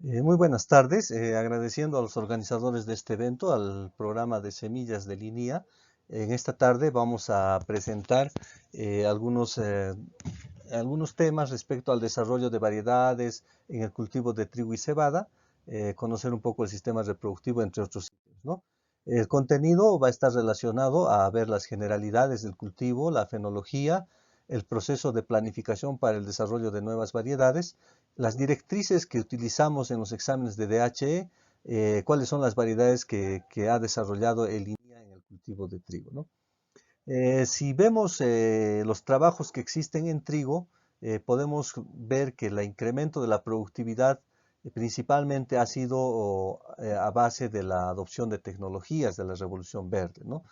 Muy buenas tardes, agradeciendo a los organizadores de este evento, al programa de Semillas de Línea. En esta tarde vamos a presentar algunos temas respecto al desarrollo de variedades en el cultivo de trigo y cebada, conocer un poco el sistema reproductivo, entre otros sitios, ¿no? El contenido va a estar relacionado a ver las generalidades del cultivo, la fenología, el proceso de planificación para el desarrollo de nuevas variedades, las directrices que utilizamos en los exámenes de DHE, cuáles son las variedades que ha desarrollado el INIA en el cultivo de trigo, ¿no? Si vemos los trabajos que existen en trigo, podemos ver que el incremento de la productividad principalmente ha sido a base de la adopción de tecnologías de la revolución verde, ¿no?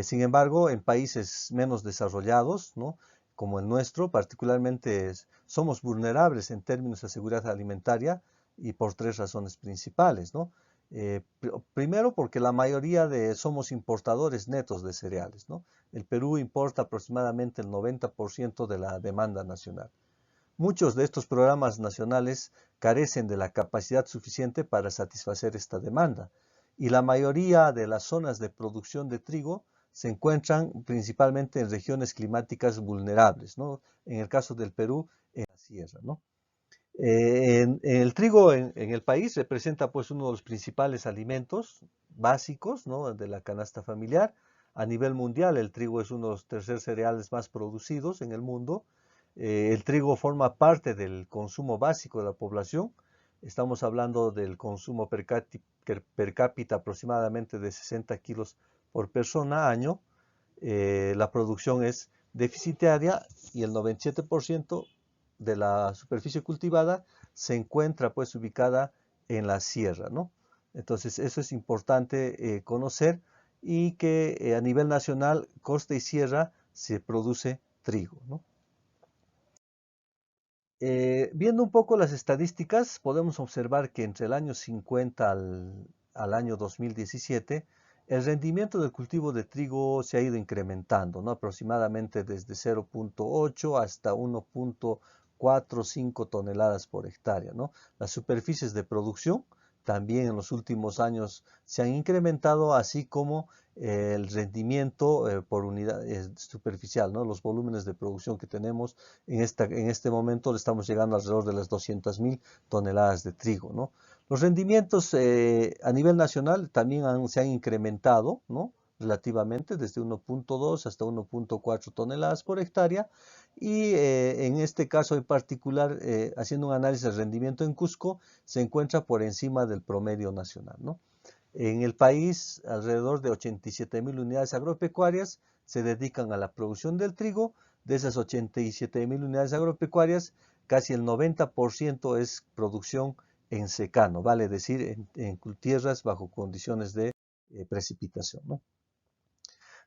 Sin embargo, en países menos desarrollados, ¿no?, como el nuestro, particularmente somos vulnerables en términos de seguridad alimentaria y por tres razones principales, ¿no? Primero, porque la mayoría somos importadores netos de cereales, ¿no? El Perú importa aproximadamente el 90% de la demanda nacional. Muchos de estos programas nacionales carecen de la capacidad suficiente para satisfacer esta demanda y la mayoría de las zonas de producción de trigo se encuentran principalmente en regiones climáticas vulnerables, ¿no? En el caso del Perú, en la sierra, ¿no? El trigo en el país representa pues uno de los principales alimentos básicos, ¿no?, de la canasta familiar. A nivel mundial, el trigo es uno de los tercer cereales más producidos en el mundo. El trigo forma parte del consumo básico de la población. Estamos hablando del consumo per cápita aproximadamente de 60 kilos por persona año. La producción es deficitaria y el 97% de la superficie cultivada se encuentra pues ubicada en la sierra, ¿no? Entonces eso es importante conocer y que a nivel nacional, costa y sierra, se produce trigo, ¿no? Viendo un poco las estadísticas, podemos observar que entre el año 50 al año 2017, el rendimiento del cultivo de trigo se ha ido incrementando, ¿no? Aproximadamente desde 0,8 hasta 1,45 toneladas por hectárea, ¿no? Las superficies de producción también en los últimos años se han incrementado, así como el rendimiento por unidad superficial, ¿no? Los volúmenes de producción que tenemos en este momento estamos llegando alrededor de las 200.000 toneladas de trigo, ¿no? Los rendimientos a nivel nacional también se han incrementado, ¿no?, relativamente, desde 1,2 hasta 1,4 toneladas por hectárea. Y en este caso en particular, haciendo un análisis de rendimiento en Cusco, se encuentra por encima del promedio nacional, ¿no? En el país, alrededor de 87.000 unidades agropecuarias se dedican a la producción del trigo. De esas 87.000 unidades agropecuarias, casi el 90% es producción en secano, vale decir, en tierras bajo condiciones de precipitación, ¿no?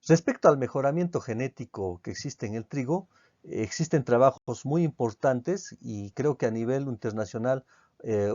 Respecto al mejoramiento genético que existe en el trigo, existen trabajos muy importantes y creo que a nivel internacional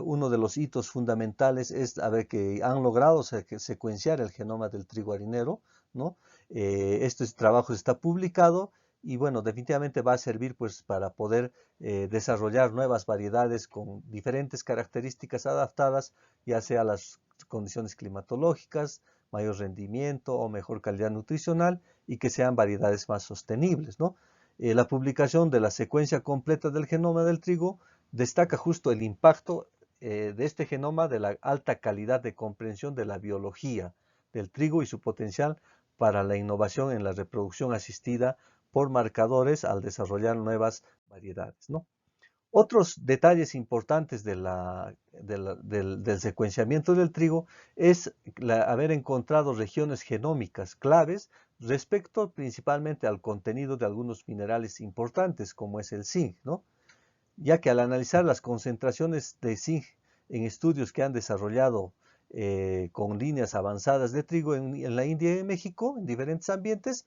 uno de los hitos fundamentales es a ver, que han logrado secuenciar el genoma del trigo harinero, ¿no? Este trabajo está publicado y bueno, definitivamente va a servir pues para poder desarrollar nuevas variedades con diferentes características adaptadas, ya sea a las condiciones climatológicas, mayor rendimiento o mejor calidad nutricional, y que sean variedades más sostenibles, ¿no? La publicación de la secuencia completa del genoma del trigo destaca justo el impacto de este genoma de la alta calidad de comprensión de la biología del trigo y su potencial para la innovación en la reproducción asistida por marcadores al desarrollar nuevas variedades, ¿no? Otros detalles importantes del secuenciamiento del trigo es haber encontrado regiones genómicas claves respecto principalmente al contenido de algunos minerales importantes, como es el zinc, ¿no? Ya que al analizar las concentraciones de zinc en estudios que han desarrollado con líneas avanzadas de trigo en la India y en México, en diferentes ambientes,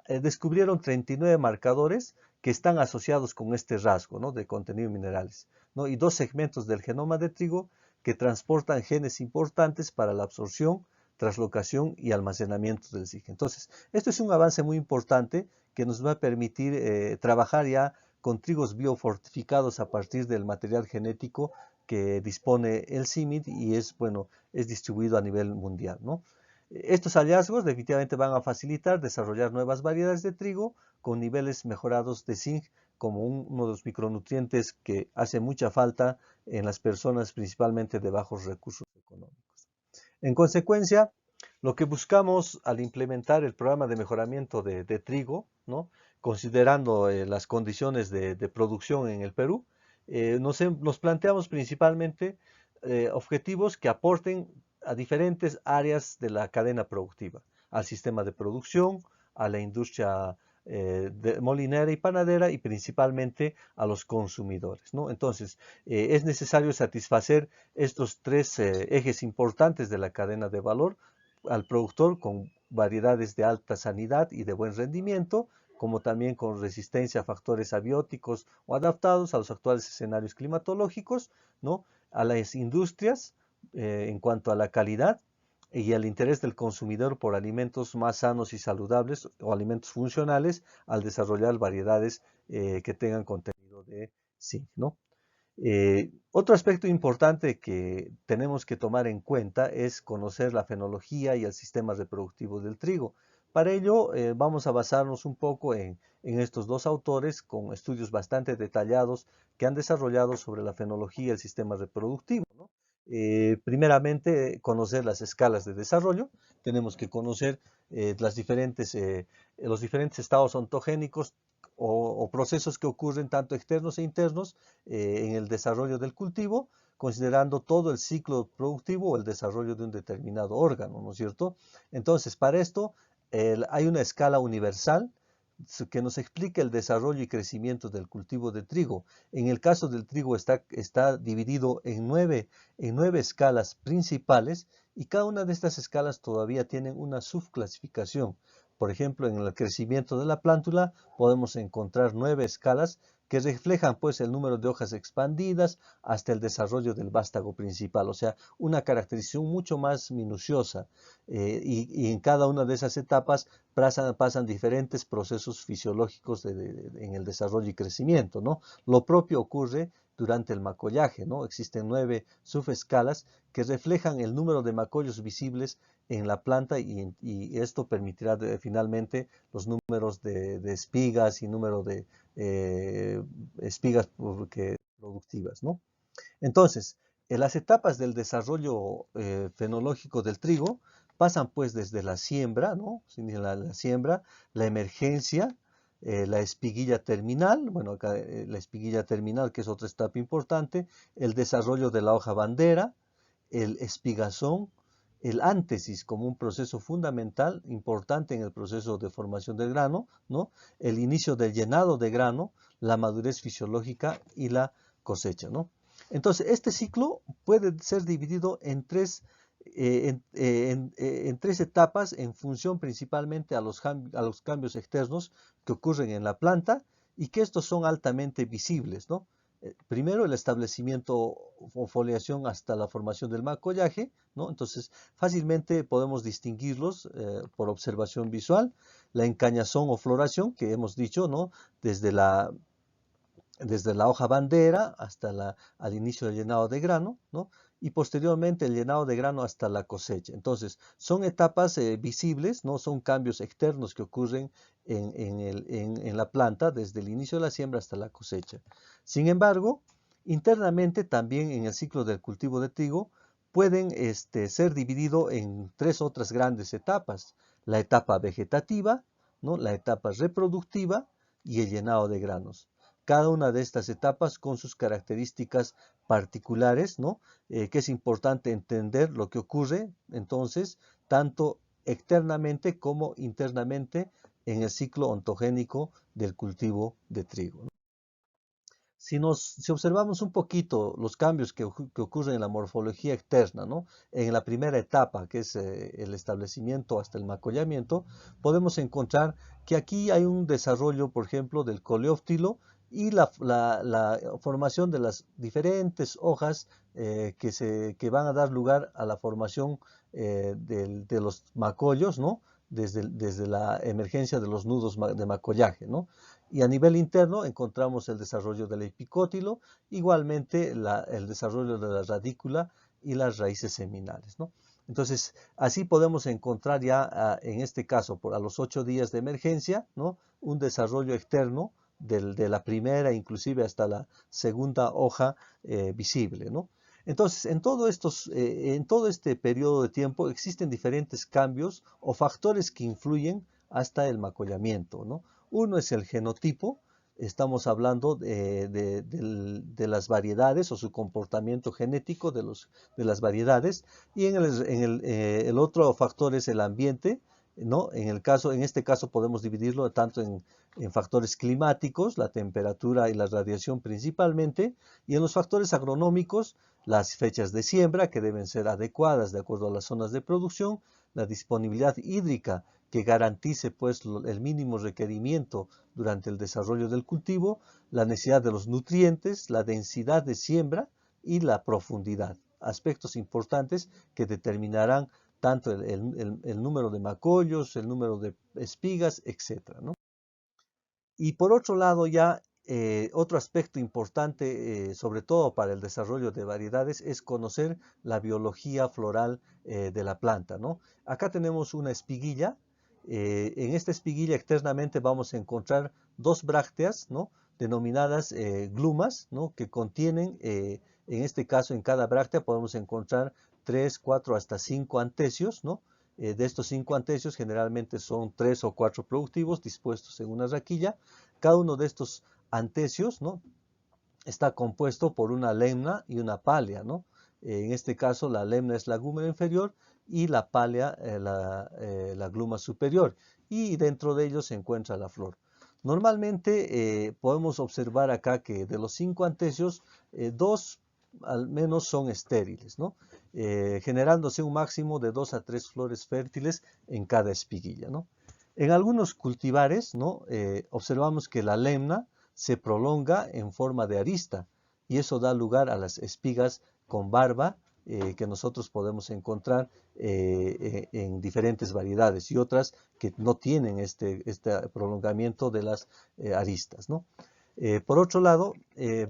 descubrieron 39 marcadores que están asociados con este rasgo, ¿no?, de contenido de minerales, ¿no? Y dos segmentos del genoma de trigo que transportan genes importantes para la absorción, translocación y almacenamiento del zinc. Entonces, esto es un avance muy importante que nos va a permitir trabajar ya con trigos biofortificados a partir del material genético que dispone el CIMMYT y es, bueno, es distribuido a nivel mundial, ¿no? Estos hallazgos definitivamente van a facilitar desarrollar nuevas variedades de trigo con niveles mejorados de zinc como uno de los micronutrientes que hace mucha falta en las personas principalmente de bajos recursos económicos. En consecuencia, lo que buscamos al implementar el programa de mejoramiento de trigo, ¿no? Considerando las condiciones de producción en el Perú, nos planteamos principalmente objetivos que aporten a diferentes áreas de la cadena productiva, al sistema de producción, a la industria molinera y panadera y principalmente a los consumidores, ¿no? Entonces, es necesario satisfacer estos tres ejes importantes de la cadena de valor al productor con variedades de alta sanidad y de buen rendimiento, como también con resistencia a factores abióticos o adaptados a los actuales escenarios climatológicos, ¿no? A las industrias en cuanto a la calidad y al interés del consumidor por alimentos más sanos y saludables o alimentos funcionales al desarrollar variedades que tengan contenido de zinc, ¿no? Otro aspecto importante que tenemos que tomar en cuenta es conocer la fenología y el sistema reproductivo del trigo. Para ello, vamos a basarnos un poco en estos dos autores con estudios bastante detallados que han desarrollado sobre la fenología y el sistema reproductivo, ¿no? Primeramente, conocer las escalas de desarrollo. Tenemos que conocer los diferentes estados ontogénicos o procesos que ocurren tanto externos e internos en el desarrollo del cultivo, considerando todo el ciclo productivo o el desarrollo de un determinado órgano, ¿no es cierto? Entonces, para esto hay una escala universal que nos explica el desarrollo y crecimiento del cultivo de trigo. En el caso del trigo está dividido en nueve escalas principales y cada una de estas escalas todavía tienen una subclasificación. Por ejemplo, en el crecimiento de la plántula podemos encontrar 9 escalas que reflejan pues el número de hojas expandidas hasta el desarrollo del vástago principal, o sea, una caracterización mucho más minuciosa y en cada una de esas etapas pasan diferentes procesos fisiológicos en el desarrollo y crecimiento, ¿no? Lo propio ocurre durante el macollaje, ¿no? Existen 9 subescalas que reflejan el número de macollos visibles en la planta y esto permitirá finalmente los números de espigas y número de espigas productivas, ¿no? Entonces, las etapas del desarrollo fenológico del trigo pasan pues desde la siembra, ¿no? La siembra, la emergencia, la espiguilla terminal, bueno, acá la espiguilla terminal que es otra etapa importante, el desarrollo de la hoja bandera, el espigazón, el ántesis como un proceso fundamental, importante en el proceso de formación del grano, ¿no? El inicio del llenado de grano, la madurez fisiológica y la cosecha, ¿no? Entonces, este ciclo puede ser dividido en tres etapas en función principalmente a los cambios externos que ocurren en la planta y que estos son altamente visibles, ¿no? Primero el establecimiento o foliación hasta la formación del macollaje, ¿no? Entonces fácilmente podemos distinguirlos por observación visual, la encañazón o floración que hemos dicho, ¿no? Desde la hoja bandera hasta al inicio del llenado de grano, ¿no? Y posteriormente el llenado de grano hasta la cosecha. Entonces, son etapas visibles, no son cambios externos que ocurren en la planta desde el inicio de la siembra hasta la cosecha. Sin embargo, internamente también en el ciclo del cultivo de trigo pueden ser divididos en tres otras grandes etapas. La etapa vegetativa, ¿no? La etapa reproductiva y el llenado de granos. Cada una de estas etapas con sus características particulares, ¿no? Que es importante entender lo que ocurre entonces, tanto externamente como internamente en el ciclo ontogénico del cultivo de trigo, ¿no? Si observamos un poquito los cambios que ocurren en la morfología externa, ¿no? En la primera etapa, que es el establecimiento hasta el macollamiento, podemos encontrar que aquí hay un desarrollo, por ejemplo, del coleóptilo y la formación de las diferentes hojas que van a dar lugar a la formación de los macollos, ¿no? Desde la emergencia de los nudos de macollaje, ¿no? Y a nivel interno encontramos el desarrollo del epicótilo, igualmente el desarrollo de la radícula y las raíces seminales, ¿no? Entonces, así podemos encontrar ya, en este caso, a los 8 días de emergencia, ¿no? Un desarrollo externo de la primera, inclusive hasta la segunda hoja visible, ¿no? Entonces, en todo este periodo de tiempo existen diferentes cambios o factores que influyen hasta el macollamiento, ¿no? Uno es el genotipo, estamos hablando de las variedades o su comportamiento genético de las variedades, y el otro factor es el ambiente, ¿no? En este caso podemos dividirlo tanto en factores climáticos, la temperatura y la radiación principalmente, y en los factores agronómicos, las fechas de siembra que deben ser adecuadas de acuerdo a las zonas de producción, la disponibilidad hídrica que garantice pues el mínimo requerimiento durante el desarrollo del cultivo, la necesidad de los nutrientes, la densidad de siembra y la profundidad, aspectos importantes que determinarán tanto el número de macollos, el número de espigas, etc., ¿no? Y por otro lado ya, otro aspecto importante, sobre todo para el desarrollo de variedades, es conocer la biología floral de la planta, ¿no? Acá tenemos una espiguilla. En esta espiguilla externamente vamos a encontrar dos brácteas, ¿no? Denominadas glumas, ¿no? Que contienen, en este caso, en cada bráctea podemos encontrar 3, 4, hasta 5 antecios, ¿no? De estos 5 antecios generalmente son 3 o 4 productivos dispuestos en una raquilla. Cada uno de estos antecios, ¿no? Está compuesto por una lemna y una pálea, ¿no? En este caso la lemna es la gluma inferior y la pálea la gluma superior, y dentro de ellos se encuentra la flor. Normalmente podemos observar acá que de los 5 antecios, 2 al menos son estériles, ¿no? Generándose un máximo de 2 a 3 flores fértiles en cada espiguilla, ¿no? En algunos cultivares, ¿no? Observamos que la lemna se prolonga en forma de arista, y eso da lugar a las espigas con barba que nosotros podemos encontrar en diferentes variedades, y otras que no tienen este prolongamiento de las aristas, ¿no? Por otro lado,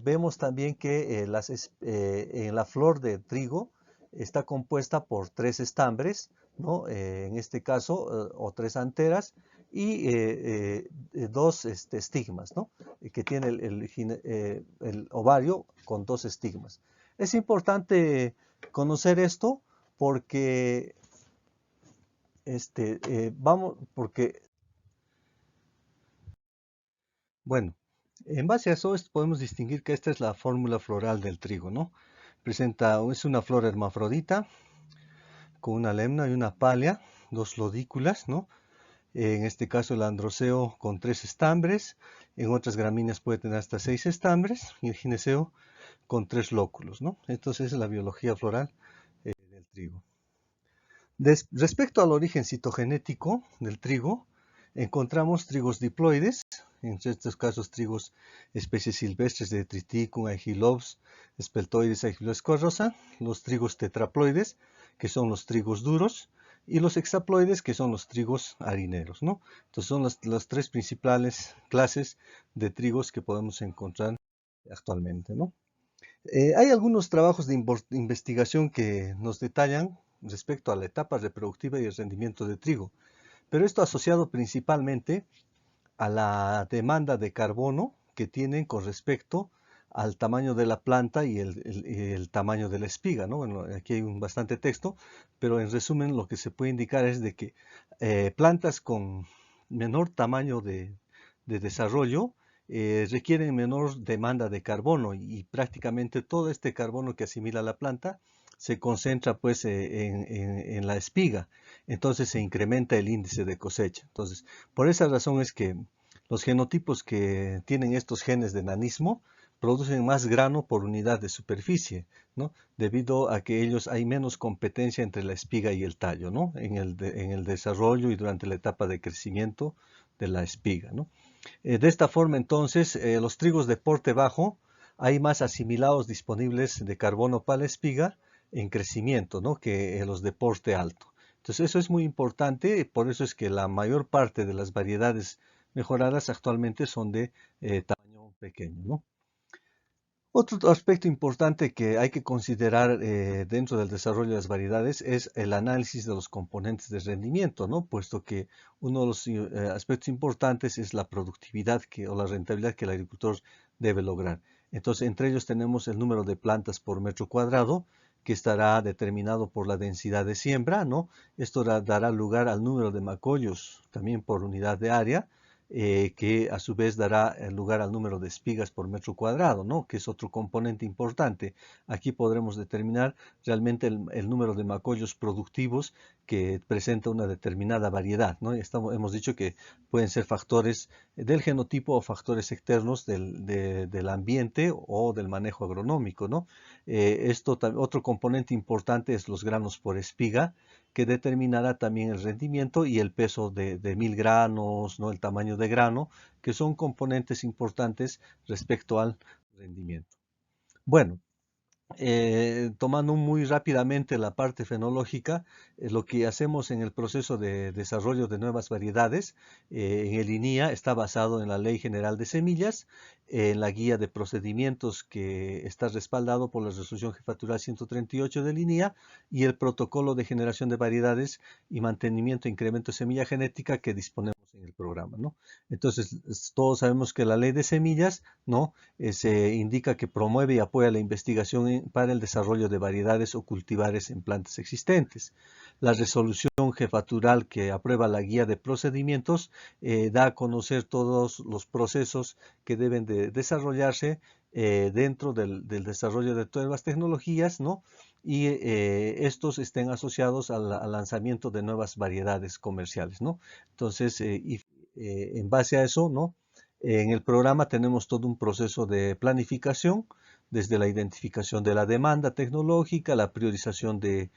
vemos también que en la flor de trigo está compuesta por 3 estambres, ¿no? En este caso, o 3 anteras, y 2 estigmas, ¿no? Que tiene el ovario con 2 estigmas. Es importante conocer esto porque, porque, bueno, en base a eso podemos distinguir que esta es la fórmula floral del trigo, ¿no? Es una flor hermafrodita con una lemna y una pálea, 2 lodículas, ¿no? En este caso el androceo con 3 estambres, en otras gramíneas puede tener hasta 6 estambres, y el gineceo con 3 lóculos, ¿no? Entonces es la biología floral del trigo. Respecto al origen citogenético del trigo, encontramos trigos diploides, en estos casos trigos especies silvestres de Triticum, Aegilops, Speltoides, Aegilops rosa, los trigos tetraploides, que son los trigos duros, y los hexaploides, que son los trigos harineros, ¿no? Entonces son las 3 principales clases de trigos que podemos encontrar actualmente, ¿no? Hay algunos trabajos de investigación que nos detallan respecto a la etapa reproductiva y el rendimiento de trigo, pero esto asociado principalmente a la demanda de carbono que tienen con respecto al tamaño de la planta y el tamaño de la espiga, ¿no? Bueno, aquí hay bastante texto, pero en resumen lo que se puede indicar es de que plantas con menor tamaño de desarrollo requieren menor demanda de carbono, y prácticamente todo este carbono que asimila la planta se concentra pues en la espiga. Entonces se incrementa el índice de cosecha. Entonces, por esa razón es que los genotipos que tienen estos genes de nanismo producen más grano por unidad de superficie, ¿no? Debido a que ellos hay menos competencia entre la espiga y el tallo, ¿no? En el desarrollo y durante la etapa de crecimiento de la espiga, ¿no? De esta forma, entonces, los trigos de porte bajo hay más asimilados disponibles de carbono para la espiga en crecimiento, ¿no? Que los de porte alto. Entonces, eso es muy importante, por eso es que la mayor parte de las variedades mejoradas actualmente son de tamaño pequeño, ¿no? Otro aspecto importante que hay que considerar dentro del desarrollo de las variedades es el análisis de los componentes de rendimiento, ¿no? Puesto que uno de los aspectos importantes es la productividad o la rentabilidad que el agricultor debe lograr. Entonces, entre ellos tenemos el número de plantas por metro cuadrado, que estará determinado por la densidad de siembra, ¿no? Esto dará lugar al número de macollos también por unidad de área, que a su vez dará lugar al número de espigas por metro cuadrado, ¿no? Que es otro componente importante. Aquí podremos determinar realmente el número de macollos productivos que presenta una determinada variedad, ¿no? Hemos dicho que pueden ser factores del genotipo o factores externos del ambiente o del manejo agronómico, ¿no? Otro componente importante es los granos por espiga, que determinará también el rendimiento y el peso de 1000 granos, ¿no? El tamaño de grano, que son componentes importantes respecto al rendimiento. Bueno, tomando muy rápidamente la parte fenológica, lo que hacemos en el proceso de desarrollo de nuevas variedades en el INIA está basado en la Ley General de Semillas, en la guía de procedimientos que está respaldado por la Resolución Jefatural 138 del INIA y el protocolo de generación de variedades y mantenimiento e incremento de semilla genética que disponemos en el programa, ¿no? Entonces, todos sabemos que la Ley de Semillas, ¿no? Se indica que promueve y apoya la investigación para el desarrollo de variedades o cultivares en plantas existentes. La resolución jefatural que aprueba la guía de procedimientos da a conocer todos los procesos que deben de desarrollarse dentro del desarrollo de todas las tecnologías, ¿no? Y estos estén asociados al lanzamiento de nuevas variedades comerciales, ¿no? Entonces, en base a eso, ¿no? En el programa tenemos todo un proceso de planificación, desde la identificación de la demanda tecnológica, la priorización de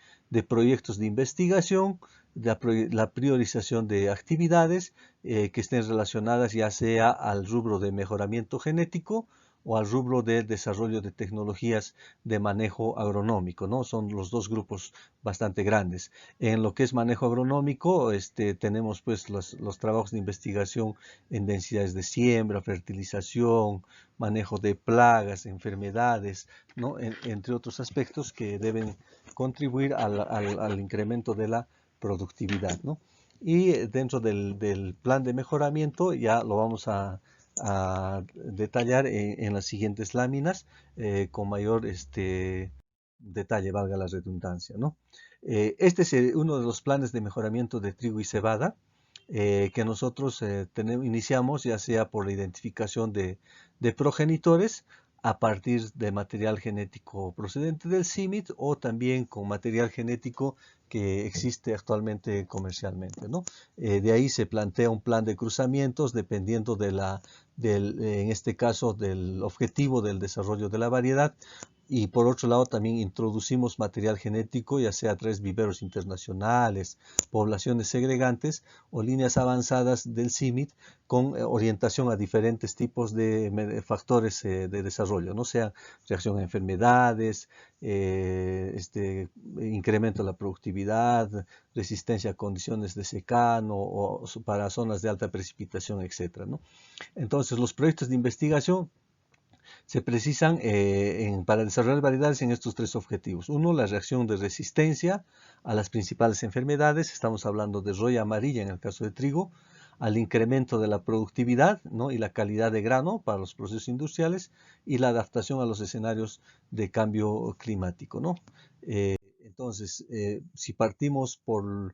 proyectos de investigación, la priorización de actividades que estén relacionadas ya sea al rubro de mejoramiento genético o al rubro de desarrollo de tecnologías de manejo agronómico, ¿no? Son los dos grupos bastante grandes. En lo que es manejo agronómico, tenemos pues los trabajos de investigación en densidades de siembra, fertilización, manejo de plagas, enfermedades, ¿no? Entre otros aspectos que deben contribuir al incremento de la productividad, ¿no? Y dentro del plan de mejoramiento ya lo vamos a detallar en las siguientes láminas con mayor detalle, valga la redundancia, ¿no? Este es uno de los planes de mejoramiento de trigo y cebada que nosotros iniciamos ya sea por la identificación de progenitores a partir de material genético procedente del CIMMYT o también con material genético que existe actualmente comercialmente, ¿no? De ahí se plantea un plan de cruzamientos dependiendo en este caso, del objetivo del desarrollo de la variedad. Y por otro lado también introducimos material genético, ya sea a través de viveros internacionales, poblaciones segregantes o líneas avanzadas del CIMMYT con orientación a diferentes tipos de factores de desarrollo, no sea reacción a enfermedades, incremento de la productividad, resistencia a condiciones de secano o para zonas de alta precipitación, etcétera, ¿no? Entonces, los proyectos de investigación se precisan para desarrollar variedades en estos tres objetivos. Uno, la reacción de resistencia a las principales enfermedades, estamos hablando de roya amarilla en el caso de trigo, al incremento de la productividad, ¿no? Y la calidad de grano para los procesos industriales y la adaptación a los escenarios de cambio climático, ¿no? Entonces, si partimos por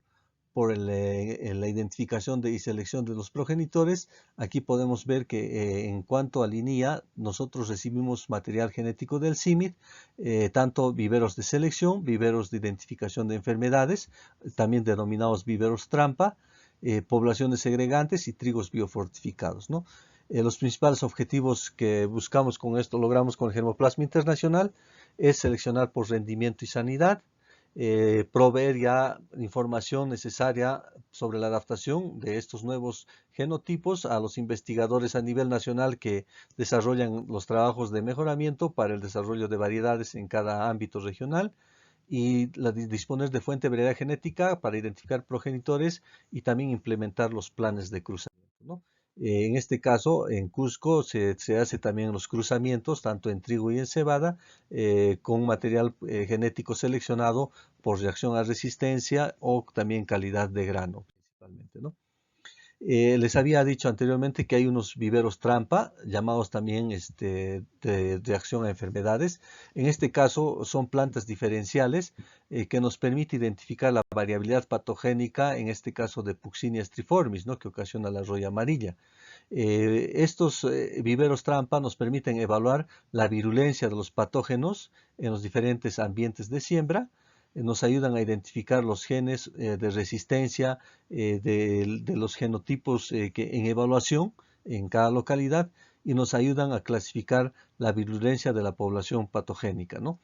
la identificación y selección de los progenitores, aquí podemos ver que en cuanto a línea, nosotros recibimos material genético del CIMMYT, tanto viveros de selección, viveros de identificación de enfermedades, también denominados viveros trampa, poblaciones segregantes y trigos biofortificados, ¿no? Los principales objetivos que buscamos con esto, logramos con el Germoplasma Internacional, es seleccionar por rendimiento y sanidad, proveer ya información necesaria sobre la adaptación de estos nuevos genotipos a los investigadores a nivel nacional que desarrollan los trabajos de mejoramiento para el desarrollo de variedades en cada ámbito regional y disponer de fuente de variedad genética para identificar progenitores y también implementar los planes de cruzamiento, ¿no? En este caso, en Cusco se hace también los cruzamientos, tanto en trigo y en cebada, con material genético seleccionado por reacción a resistencia o también calidad de grano, principalmente, ¿no? Les había dicho anteriormente que hay unos viveros trampa, llamados también de reacción a enfermedades. En este caso son plantas diferenciales que nos permite identificar la variabilidad patogénica, en este caso de Puccinia striformis, ¿no? Que ocasiona la roya amarilla. Estos viveros trampa nos permiten evaluar la virulencia de los patógenos en los diferentes ambientes de siembra, nos ayudan a identificar los genes de resistencia de los genotipos que en evaluación en cada localidad y nos ayudan a clasificar la virulencia de la población patogénica, ¿no?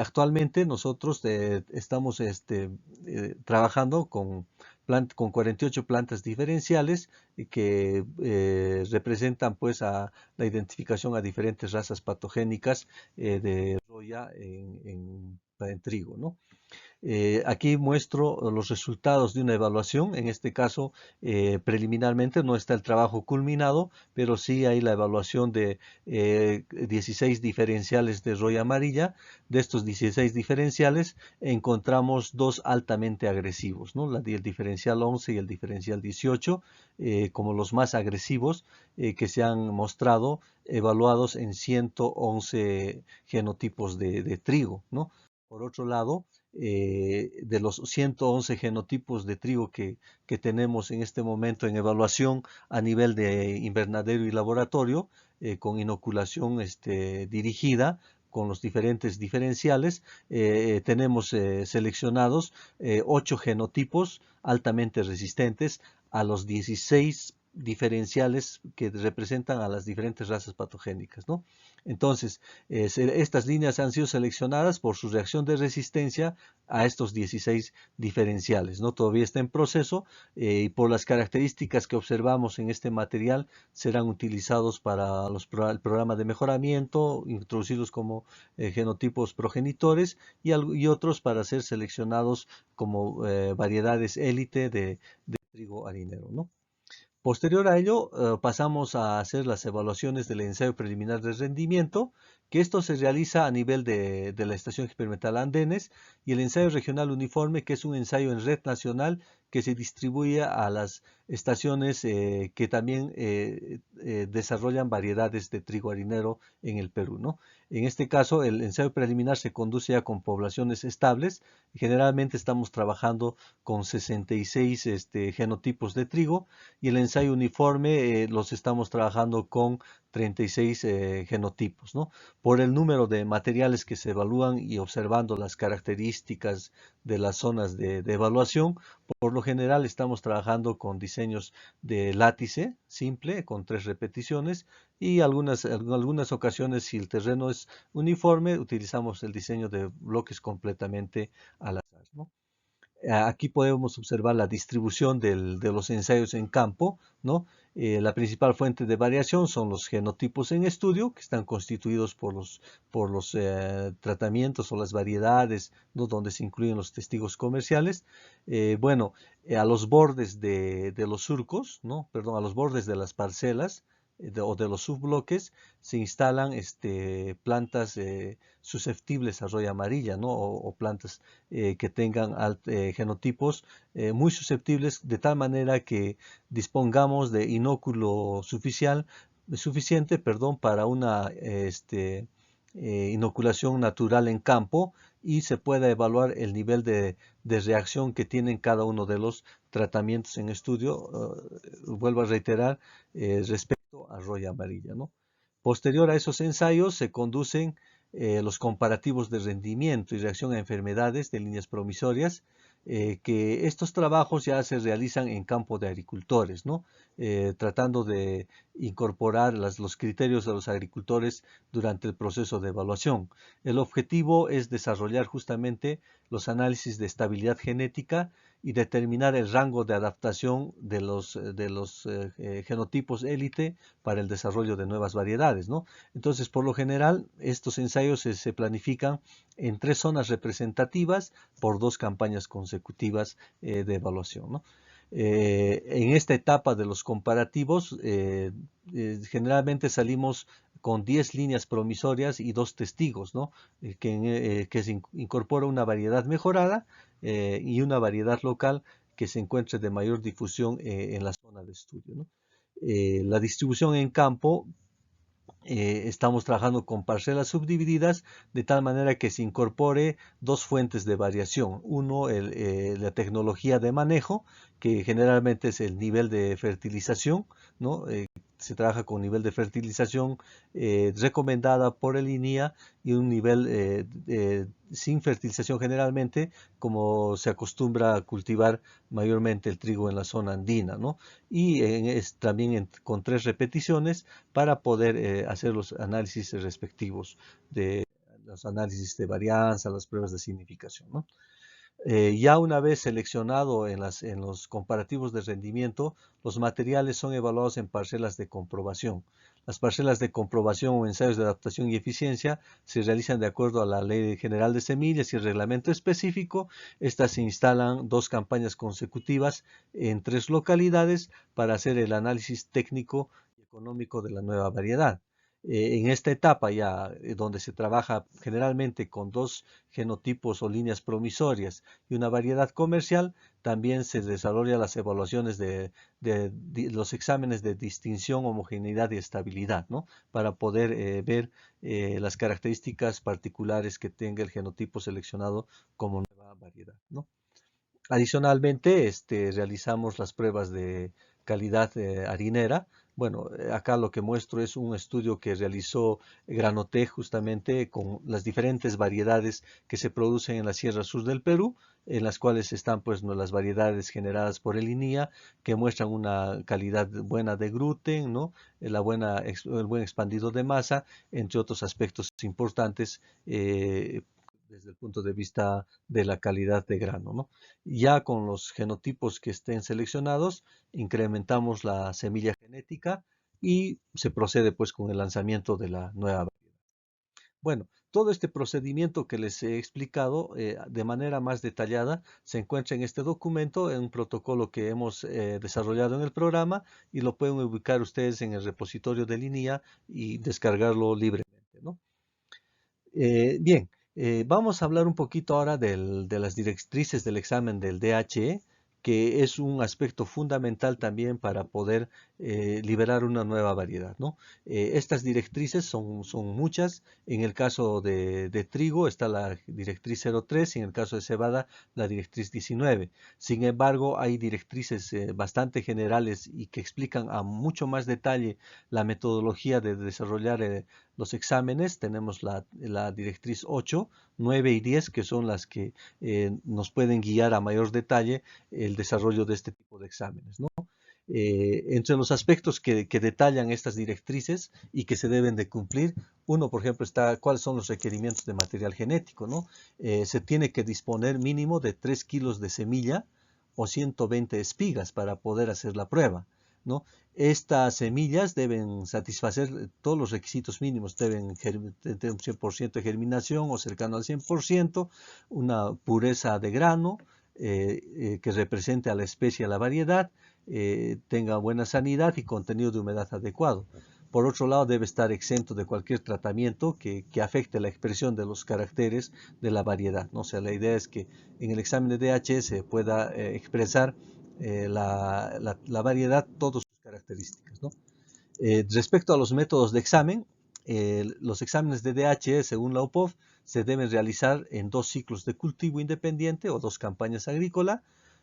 Actualmente nosotros estamos trabajando con 48 plantas diferenciales que representan pues a la identificación a diferentes razas patogénicas de soya en trigo, ¿no? Aquí muestro los resultados de una evaluación. En este caso, preliminarmente no está el trabajo culminado, pero sí hay la evaluación de 16 diferenciales de roya amarilla. De estos 16 diferenciales encontramos dos altamente agresivos, ¿no? El diferencial 11 y el diferencial 18 como los más agresivos que se han mostrado evaluados en 111 genotipos de trigo, ¿no? Por otro lado, de los 111 genotipos de trigo que tenemos en este momento en evaluación a nivel de invernadero y laboratorio, con inoculación dirigida con los diferentes diferenciales, tenemos seleccionados 8 genotipos altamente resistentes a los 16 diferenciales que representan a las diferentes razas patogénicas, ¿no? Entonces, estas líneas han sido seleccionadas por su reacción de resistencia a estos 16 diferenciales, ¿no? Todavía está en proceso y por las características que observamos en este material serán utilizados para el programa de mejoramiento, introducidos como genotipos progenitores y otros para ser seleccionados como variedades élite de trigo harinero, ¿no? Posterior a ello, pasamos a hacer las evaluaciones del ensayo preliminar de rendimiento, que esto se realiza a nivel de la Estación Experimental Andenes, y el ensayo regional uniforme, que es un ensayo en red nacional que se distribuye a las estaciones que también desarrollan variedades de trigo harinero en el Perú, ¿no? En este caso, el ensayo preliminar se conduce ya con poblaciones estables. Generalmente estamos trabajando con 66 genotipos de trigo y el ensayo uniforme los estamos trabajando con 36 genotipos, ¿no? Por el número de materiales que se evalúan y observando las características de las zonas de evaluación, por lo general estamos trabajando con diseños de látice simple con 3 repeticiones y en algunas ocasiones, si el terreno es uniforme, utilizamos el diseño de bloques completamente al azar, ¿no? Aquí podemos observar la distribución de los ensayos en campo, ¿no? La principal fuente de variación son los genotipos en estudio, que están constituidos por los tratamientos o las variedades, ¿no? Donde se incluyen los testigos comerciales. Bueno, a los bordes de los surcos, ¿no? Perdón, a los bordes de las parcelas o de los subbloques se instalan plantas susceptibles a roya amarilla, ¿no? O plantas que tengan genotipos muy susceptibles, de tal manera que dispongamos de inóculo suficiente, perdón, para una inoculación natural en campo y se pueda evaluar el nivel de reacción que tienen cada uno de los tratamientos en estudio, vuelvo a reiterar, respecto a roya amarilla, ¿no? Posterior a esos ensayos se conducen los comparativos de rendimiento y reacción a enfermedades de líneas promisorias, que estos trabajos ya se realizan en campo de agricultores, ¿no? Tratando de incorporar los criterios de los agricultores durante el proceso de evaluación. El objetivo es desarrollar justamente los análisis de estabilidad genética y determinar el rango de adaptación de los genotipos élite para el desarrollo de nuevas variedades, ¿no? Entonces, por lo general, estos ensayos se planifican en 3 zonas representativas por 2 campañas consecutivas de evaluación, ¿no? En esta etapa de los comparativos, generalmente salimos con 10 líneas promisorias y 2 testigos, ¿no? Que se incorpora una variedad mejorada y una variedad local que se encuentre de mayor difusión en la zona de estudio, ¿no? La distribución en campo, estamos trabajando con parcelas subdivididas de tal manera que se incorpore dos fuentes de variación. Uno, la tecnología de manejo, que generalmente es el nivel de fertilización, ¿no? Se trabaja con nivel de fertilización recomendada por el INIA y un nivel sin fertilización generalmente, como se acostumbra a cultivar mayormente el trigo en la zona andina, ¿no? Y también con 3 repeticiones para poder hacer los análisis respectivos de los análisis de varianza, las pruebas de significación, ¿no? Ya una vez seleccionado en los comparativos de rendimiento, los materiales son evaluados en parcelas de comprobación. Las parcelas de comprobación o ensayos de adaptación y eficiencia se realizan de acuerdo a la Ley General de Semillas y el reglamento específico. Estas se instalan 2 campañas consecutivas en 3 localidades para hacer el análisis técnico y económico de la nueva variedad. En esta etapa ya donde se trabaja generalmente con 2 genotipos o líneas promisorias y una variedad comercial, también se desarrollan las evaluaciones de los exámenes de distinción, homogeneidad y estabilidad, ¿no? Para poder ver las características particulares que tenga el genotipo seleccionado como nueva variedad, ¿no? Adicionalmente, realizamos las pruebas de calidad harinera. Bueno, acá lo que muestro es un estudio que realizó Granotec justamente con las diferentes variedades que se producen en la Sierra Sur del Perú, en las cuales están pues las variedades generadas por el INIA, que muestran una calidad buena de gluten, ¿no? El buen expandido de masa, entre otros aspectos importantes desde el punto de vista de la calidad de grano, ¿no? Ya con los genotipos que estén seleccionados, incrementamos la semilla genética y se procede pues con el lanzamiento de la nueva variedad. Bueno, todo este procedimiento que les he explicado de manera más detallada se encuentra en este documento, en un protocolo que hemos desarrollado en el programa y lo pueden ubicar ustedes en el repositorio de línea y descargarlo libremente, ¿no? Bien, vamos a hablar un poquito ahora de las directrices del examen del DHE, que es un aspecto fundamental también para poder liberar una nueva variedad, ¿no? Estas directrices son muchas. En el caso de trigo está la directriz 03 y en el caso de cebada la directriz 19. Sin embargo, hay directrices bastante generales y que explican a mucho más detalle la metodología de desarrollar los exámenes. Tenemos la directriz 8, 9 y 10, que son las que nos pueden guiar a mayor detalle el desarrollo de este tipo de exámenes, ¿no? Entre los aspectos que detallan estas directrices y que se deben de cumplir, uno, por ejemplo, está cuáles son los requerimientos de material genético, ¿no? Se tiene que disponer mínimo de 3 kilos de semilla o 120 espigas para poder hacer la prueba, ¿no? Estas semillas deben satisfacer todos los requisitos mínimos, deben tener un 100% de germinación o cercano al 100%, una pureza de grano que represente a la especie, a la variedad, tenga buena sanidad y contenido de humedad adecuado. Por otro lado, debe estar exento de cualquier tratamiento que afecte la expresión de los caracteres de la variedad, ¿no? O sea, la idea es que en el examen de DH se pueda expresar la variedad, todas sus características, ¿no? Respecto a los métodos de examen, los exámenes de DHE, según la UPOV, se deben realizar en 2 ciclos de cultivo independiente o 2 campañas agrícolas.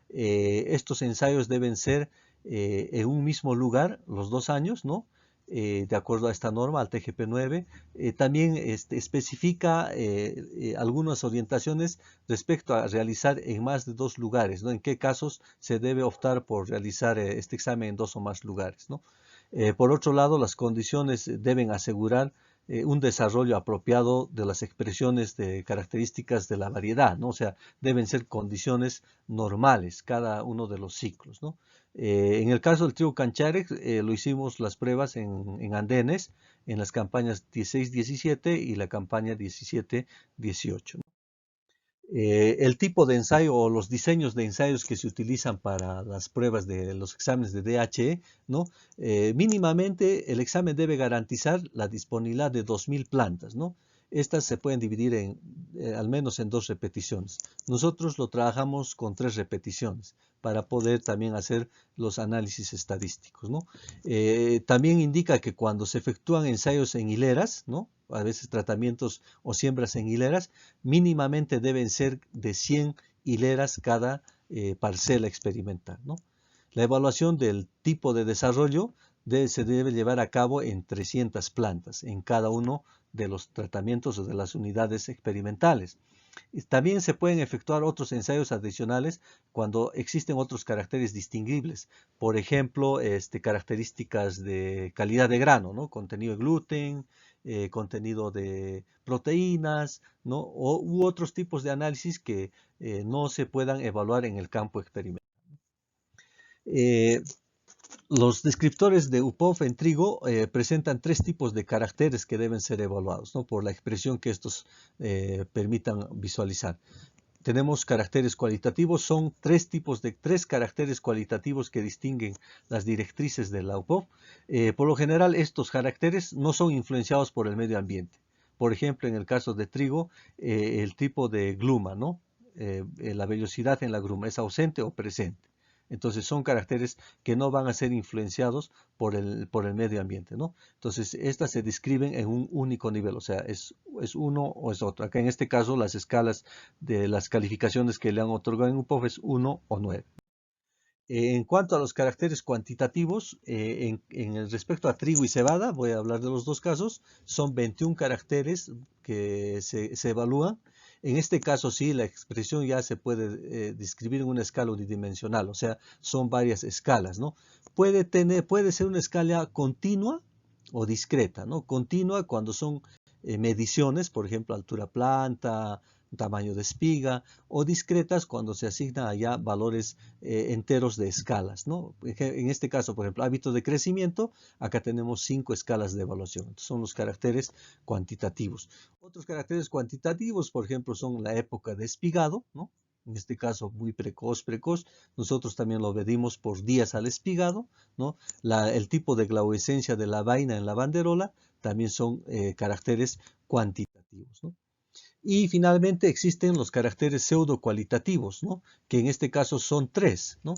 Estos ensayos deben ser en un mismo lugar los 2 años, ¿no? De acuerdo a esta norma, al TGP 9. También especifica algunas orientaciones respecto a realizar en más de 2 lugares, ¿no? En qué casos se debe optar por realizar este examen en 2 o más lugares, ¿no? Por otro lado, las condiciones deben asegurar un desarrollo apropiado de las expresiones de características de la variedad, ¿no? O sea, deben ser condiciones normales cada uno de los ciclos, ¿no? En el caso del trigo Cancharex, lo hicimos las pruebas en andenes, en las campañas 16-17 y la campaña 17-18, ¿no? El tipo de ensayo o los diseños de ensayos que se utilizan para las pruebas de los exámenes de DHE, ¿no? Mínimamente el examen debe garantizar la disponibilidad de 2000 plantas, ¿no? Estas se pueden dividir al menos en 2 repeticiones. Nosotros lo trabajamos con 3 repeticiones para poder también hacer los análisis estadísticos, ¿no? También indica que cuando se efectúan ensayos en hileras, ¿no? A veces tratamientos o siembras en hileras, mínimamente deben ser de 100 hileras cada parcela experimental, ¿no? La evaluación del tipo de desarrollo se debe llevar a cabo en 300 plantas en cada uno de los tratamientos o de las unidades experimentales. También se pueden efectuar otros ensayos adicionales cuando existen otros caracteres distinguibles. Por ejemplo, características de calidad de grano, ¿no? Contenido de gluten, contenido de proteínas, ¿no? U otros tipos de análisis que no se puedan evaluar en el campo experimental. Eh, los descriptores de UPOF en trigo presentan 3 tipos de caracteres que deben ser evaluados, ¿no? Por la expresión que estos permitan visualizar. Tenemos caracteres cualitativos, son 3 caracteres cualitativos que distinguen las directrices de la UPOF. Por lo general, estos caracteres no son influenciados por el medio ambiente. Por ejemplo, en el caso de trigo, el tipo de gluma, ¿no? La vellosidad en la gluma es ausente o presente. Entonces son caracteres que no van a ser influenciados por el medio ambiente, ¿no? Entonces estas se describen en un único nivel, o sea, es uno o es otro. Acá en este caso las escalas de las calificaciones que le han otorgado en UPOF es 1 o 9. En cuanto a los caracteres cuantitativos, en el respecto a trigo y cebada, voy a hablar de los dos casos, son 21 caracteres que se evalúan. En este caso sí, la expresión ya se puede describir en una escala unidimensional, o sea, son varias escalas, ¿no? Puede ser una escala continua o discreta, ¿no? Continua cuando son mediciones, por ejemplo, altura planta, tamaño de espiga, o discretas cuando se asigna allá valores enteros de escalas, ¿no? En este caso, por ejemplo, hábitos de crecimiento, acá tenemos 5 escalas de evaluación. Entonces, son los caracteres cuantitativos. Otros caracteres cuantitativos, por ejemplo, son la época de espigado, ¿no? En este caso muy precoz. Nosotros también lo medimos por días al espigado, ¿no? El tipo de glauescencia de la vaina en la banderola también son caracteres cuantitativos, ¿no? Y finalmente existen los caracteres pseudo-cualitativos, ¿no? Que en este caso son 3, ¿no?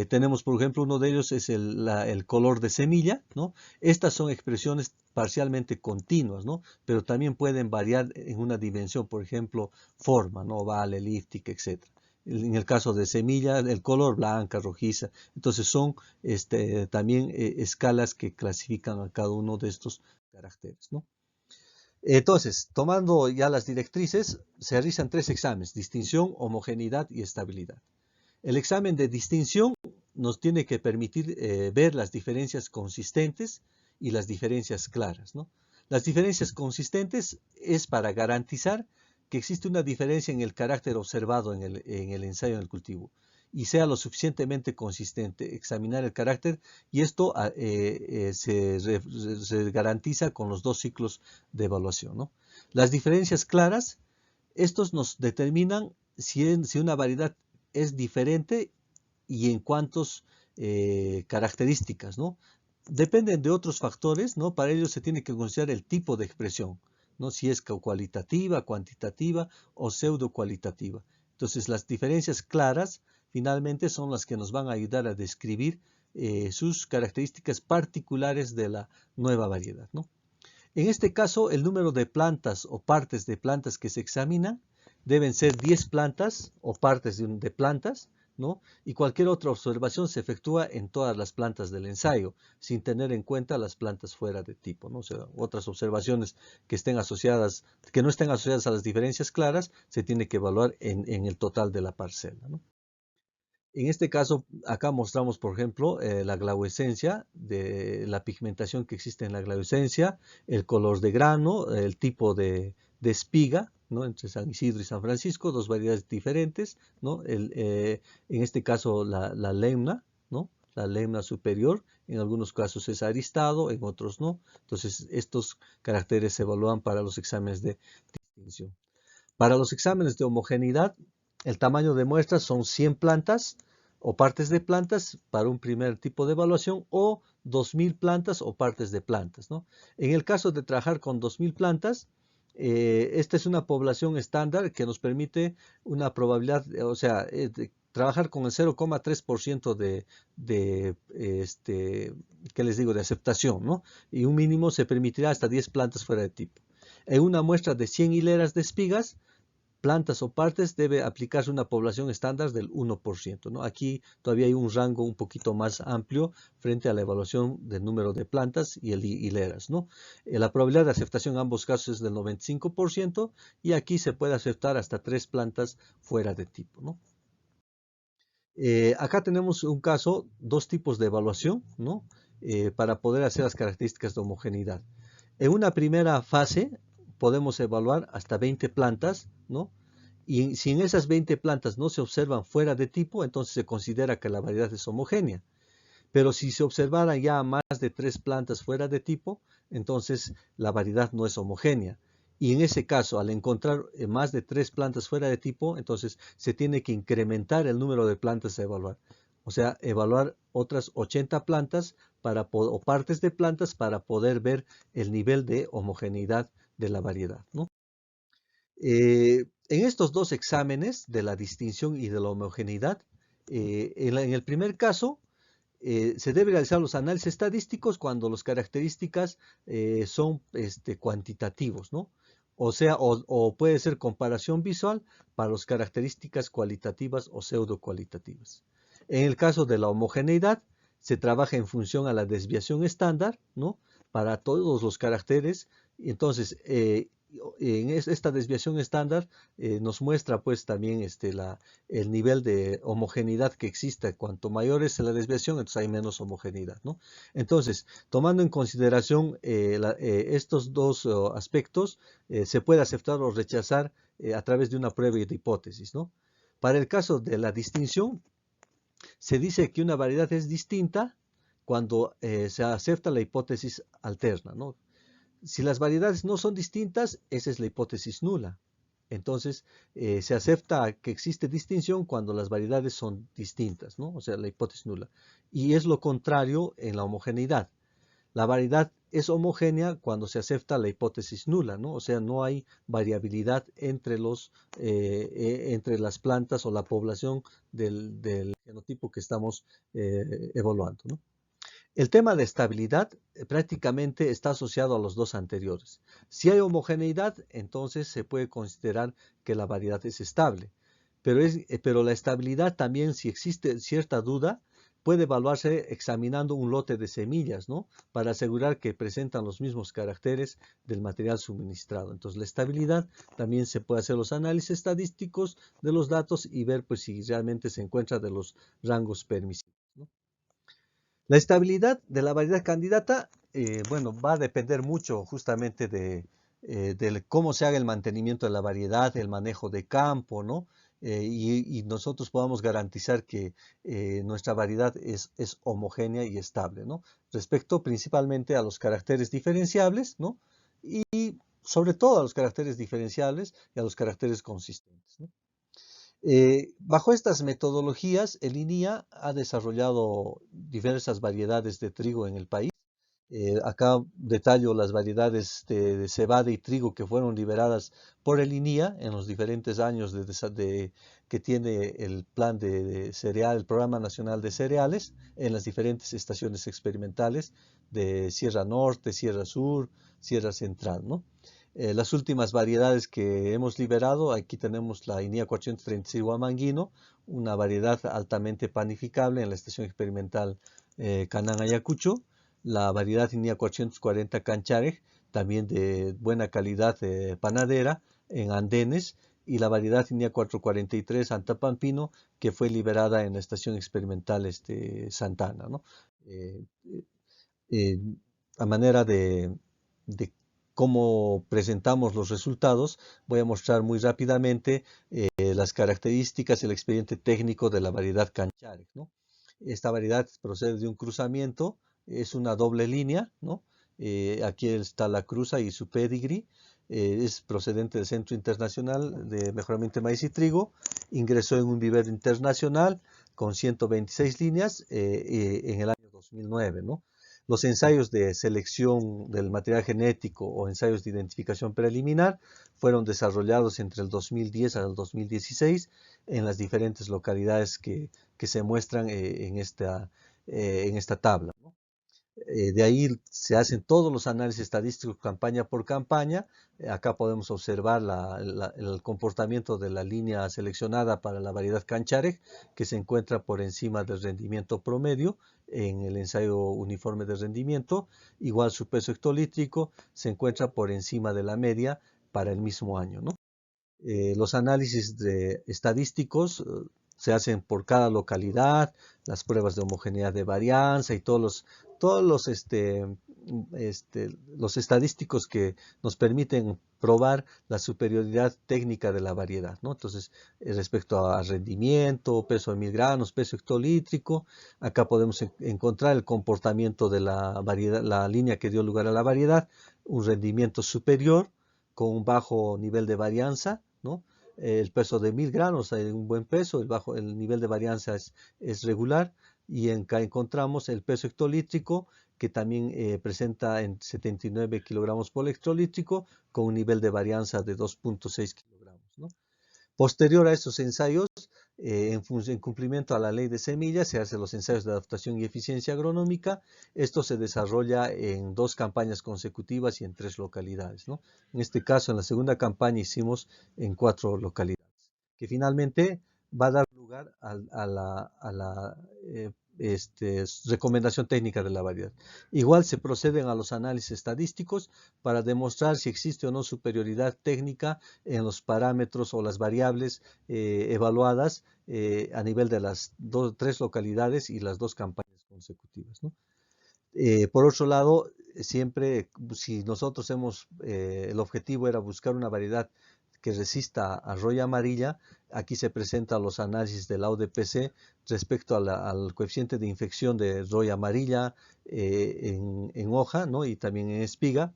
Tenemos, por ejemplo, uno de ellos es el color de semilla, ¿no? Estas son expresiones parcialmente continuas, ¿no? Pero también pueden variar en una dimensión, por ejemplo, forma, ¿no? Oval, elíptica, etc. En el caso de semilla, el color blanca, rojiza. Entonces son también escalas que clasifican a cada uno de estos caracteres, ¿no? Entonces, tomando ya las directrices, se realizan 3 exámenes: distinción, homogeneidad y estabilidad. El examen de distinción nos tiene que permitir ver las diferencias consistentes y las diferencias claras, ¿no? Las diferencias consistentes es para garantizar que existe una diferencia en el carácter observado en el ensayo en el cultivo y sea lo suficientemente consistente. Examinar el carácter, y esto se garantiza con los 2 ciclos de evaluación, ¿no? Las diferencias claras, estos nos determinan si una variedad es diferente y en cuántas características, ¿no? Dependen de otros factores, ¿no? Para ello se tiene que considerar el tipo de expresión, ¿no? Si es cualitativa, cuantitativa o pseudo cualitativa. Entonces las diferencias claras finalmente son las que nos van a ayudar a describir sus características particulares de la nueva variedad, ¿no? En este caso, el número de plantas o partes de plantas que se examinan deben ser 10 plantas o partes de plantas, ¿no? Y cualquier otra observación se efectúa en todas las plantas del ensayo, sin tener en cuenta las plantas fuera de tipo, ¿no? O sea, otras observaciones que no estén asociadas a las diferencias claras, se tiene que evaluar en el total de la parcela, ¿no? En este caso, acá mostramos, por ejemplo, la glauescencia, de la pigmentación que existe en la glauescencia, el color de grano, el tipo de espiga, ¿no? Entre San Isidro y San Francisco, 2 variedades diferentes, ¿no? En este caso, la lemna, ¿no? La lemna superior, en algunos casos es aristado, en otros no. Entonces, estos caracteres se evalúan para los exámenes de distinción. Para los exámenes de homogeneidad, el tamaño de muestras son 100 plantas o partes de plantas para un primer tipo de evaluación o 2000 plantas o partes de plantas, ¿no? En el caso de trabajar con 2000 plantas, esta es una población estándar que nos permite una probabilidad, o sea, trabajar con el 0,3% ¿qué les digo?, de aceptación, ¿no? Y un mínimo se permitirá hasta 10 plantas fuera de tipo. En una muestra de 100 hileras de espigas, plantas o partes, debe aplicarse una población estándar del 1%, ¿no? Aquí todavía hay un rango un poquito más amplio frente a la evaluación del número de plantas y el hileras, ¿no? La probabilidad de aceptación en ambos casos es del 95% y aquí se puede aceptar hasta 3 plantas fuera de tipo, ¿no? Acá tenemos un caso, dos tipos de evaluación, ¿no? Para poder hacer las características de homogeneidad. En una primera fase podemos evaluar hasta 20 plantas, ¿no? Y si en esas 20 plantas no se observan fuera de tipo, entonces se considera que la variedad es homogénea. Pero si se observaran ya más de 3 plantas fuera de tipo, entonces la variedad no es homogénea. Y en ese caso, al encontrar más de 3 plantas fuera de tipo, entonces se tiene que incrementar el número de plantas a evaluar. O sea, evaluar otras 80 plantas o partes de plantas para poder ver el nivel de homogeneidad de la variedad, ¿no? En estos dos exámenes de la distinción y de la homogeneidad, en el primer caso, se debe realizar los análisis estadísticos cuando las características son cuantitativos, ¿no? O sea, o puede ser comparación visual para las características cualitativas o pseudo cualitativas. En el caso de la homogeneidad, se trabaja en función a la desviación estándar, ¿no? Para todos los caracteres. Entonces, en esta desviación estándar nos muestra pues también el nivel de homogeneidad que existe. Cuanto mayor es la desviación, entonces hay menos homogeneidad, ¿no? Entonces, tomando en consideración estos dos aspectos, se puede aceptar o rechazar a través de una prueba de hipótesis, ¿no? Para el caso de la distinción, se dice que una variedad es distinta cuando se acepta la hipótesis alterna, ¿no? Si las variedades no son distintas, esa es la hipótesis nula. Entonces, se acepta que existe distinción cuando las variedades son distintas, ¿no? O sea, la hipótesis nula. Y es lo contrario en la homogeneidad. La variedad es homogénea cuando se acepta la hipótesis nula, ¿no? O sea, no hay variabilidad entre las plantas o la población del genotipo que estamos evaluando, ¿no? El tema de estabilidad prácticamente está asociado a los dos anteriores. Si hay homogeneidad, entonces se puede considerar que la variedad es estable. Pero la estabilidad también, si existe cierta duda, puede evaluarse examinando un lote de semillas, ¿no? Para asegurar que presentan los mismos caracteres del material suministrado. Entonces, la estabilidad también se puede hacer los análisis estadísticos de los datos y ver pues, si realmente se encuentra de los rangos permisivos, ¿no? La estabilidad de la variedad candidata, bueno, va a depender mucho justamente de cómo se haga el mantenimiento de la variedad, el manejo de campo, ¿no? Y nosotros podamos garantizar que nuestra variedad es homogénea y estable, ¿no? Respecto principalmente a los caracteres diferenciables, ¿no? Y sobre todo a los caracteres diferenciables y a los caracteres consistentes, ¿no? Bajo estas metodologías, el INIA ha desarrollado diversas variedades de trigo en el país. Acá detallo las variedades de cebada y trigo que fueron liberadas por el INIA en los diferentes años que tiene el plan de cereal, el Programa Nacional de Cereales, en las diferentes estaciones experimentales de Sierra Norte, Sierra Sur, Sierra Central, ¿no? Las últimas variedades que hemos liberado, aquí tenemos la INIA 436 Huamanguino, una variedad altamente panificable en la estación experimental Canán Ayacucho, la variedad INIA 440 Cancharej, también de buena calidad panadera en Andenes, y la variedad INIA 443 Antapampino, que fue liberada en la estación experimental Santana, ¿no? Eh, eh, a manera de cómo presentamos los resultados, voy a mostrar muy rápidamente las características y el expediente técnico de la variedad Cancharek, ¿no? Esta variedad procede de un cruzamiento, es una doble línea, ¿no? Aquí está la cruza y su pedigree. es procedente del Centro Internacional de Mejoramiento de Maíz y Trigo, ingresó en un vivero internacional con 126 líneas en el año 2009, ¿no? Los ensayos de selección del material genético o ensayos de identificación preliminar fueron desarrollados entre el 2010 al 2016 en las diferentes localidades que se muestran en esta tabla, ¿no? De ahí se hacen todos los análisis estadísticos campaña por campaña. Acá podemos observar el comportamiento de la línea seleccionada para la variedad Canchareg, que se encuentra por encima del rendimiento promedio en el ensayo uniforme de rendimiento. Igual su peso hectolítrico se encuentra por encima de la media para el mismo año, ¿no? Los análisis estadísticos se hacen por cada localidad, las pruebas de homogeneidad de varianza y los estadísticos que nos permiten probar la superioridad técnica de la variedad, ¿no? Entonces, respecto a rendimiento, peso de 1000 granos, peso hectolítrico, acá podemos encontrar el comportamiento de la variedad, la línea que dio lugar a la variedad, un rendimiento superior con un bajo nivel de varianza, ¿no? El peso de 1000 granos hay un buen peso, el nivel de varianza es regular, y acá encontramos el peso hectolítrico que también presenta en 79 kilogramos por hectolítrico con un nivel de varianza de 2.6 kilogramos, ¿no? Posterior a estos ensayos, en cumplimiento a la ley de semillas, se hacen los ensayos de adaptación y eficiencia agronómica. Esto se desarrolla en 2 campañas consecutivas y en 3 localidades, ¿no? En este caso, en la segunda campaña hicimos en 4 localidades, que finalmente va a dar lugar a la recomendación técnica de la variedad. Igual se proceden a los análisis estadísticos para demostrar si existe o no superioridad técnica en los parámetros o las variables evaluadas a nivel de las 3 localidades y las 2 campañas consecutivas, ¿no? Por otro lado, siempre, si nosotros el objetivo era buscar una variedad que resista a roya amarilla, aquí se presentan los análisis de la ODPC respecto al coeficiente de infección de roya amarilla en hoja, ¿no? Y también en espiga,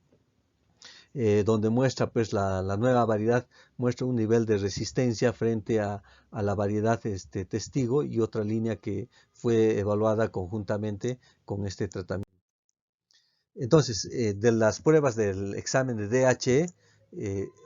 donde muestra pues la nueva variedad, muestra un nivel de resistencia frente a la variedad testigo y otra línea que fue evaluada conjuntamente con este tratamiento. Entonces, de las pruebas del examen de DHE,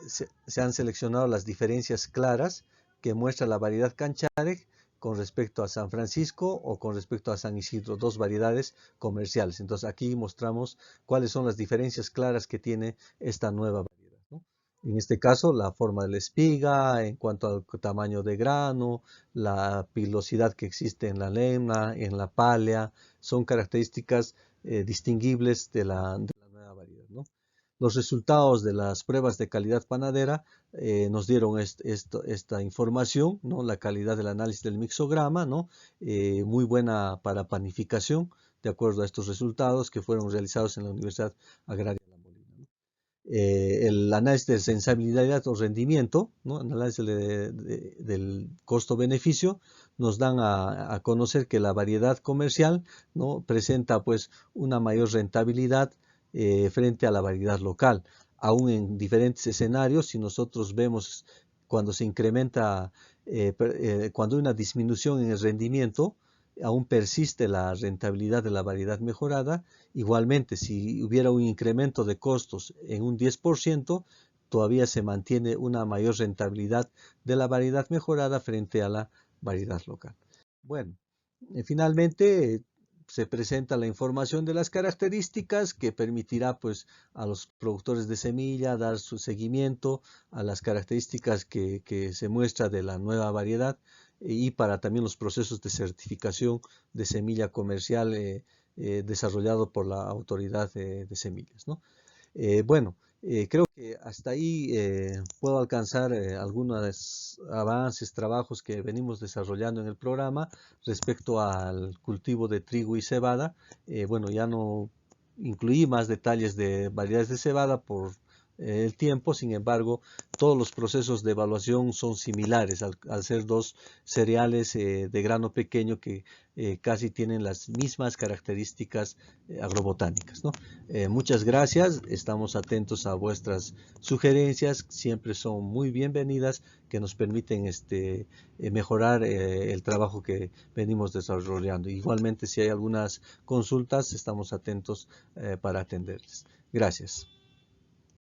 se han seleccionado las diferencias claras que muestra la variedad Canchareg con respecto a San Francisco o con respecto a San Isidro, 2 variedades comerciales. Entonces, aquí mostramos cuáles son las diferencias claras que tiene esta nueva variedad, ¿no? En este caso, la forma de la espiga, en cuanto al tamaño de grano, la pilosidad que existe en la lema, en la pálea, son características distinguibles de la nueva variedad, ¿no? Los resultados de las pruebas de calidad panadera nos dieron esta información, ¿no? La calidad del análisis del mixograma, ¿no? Muy buena para panificación, de acuerdo a estos resultados que fueron realizados en la Universidad Agraria de La Molina, ¿no? El análisis de sensibilidad o rendimiento, ¿no? El análisis del costo-beneficio, nos dan a conocer que la variedad comercial, ¿no? Presenta pues una mayor rentabilidad frente a la variedad local. Aún en diferentes escenarios, si nosotros vemos cuando se incrementa, cuando hay una disminución en el rendimiento, aún persiste la rentabilidad de la variedad mejorada. Igualmente, si hubiera un incremento de costos en un 10%, todavía se mantiene una mayor rentabilidad de la variedad mejorada frente a la variedad local. Bueno, finalmente se presenta la información de las características que permitirá pues a los productores de semilla dar su seguimiento a las características que se muestra de la nueva variedad, y para también los procesos de certificación de semilla comercial desarrollado por la autoridad de semillas, ¿no? Bueno, creo que hasta ahí puedo alcanzar algunos avances, trabajos que venimos desarrollando en el programa respecto al cultivo de trigo y cebada. Bueno, ya no incluí más detalles de variedades de cebada por el tiempo. Sin embargo, todos los procesos de evaluación son similares al ser dos cereales de grano pequeño que casi tienen las mismas características agrobotánicas, ¿no? Muchas gracias, estamos atentos a vuestras sugerencias, siempre son muy bienvenidas, que nos permiten mejorar el trabajo que venimos desarrollando. Igualmente, si hay algunas consultas, estamos atentos para atenderles. Gracias.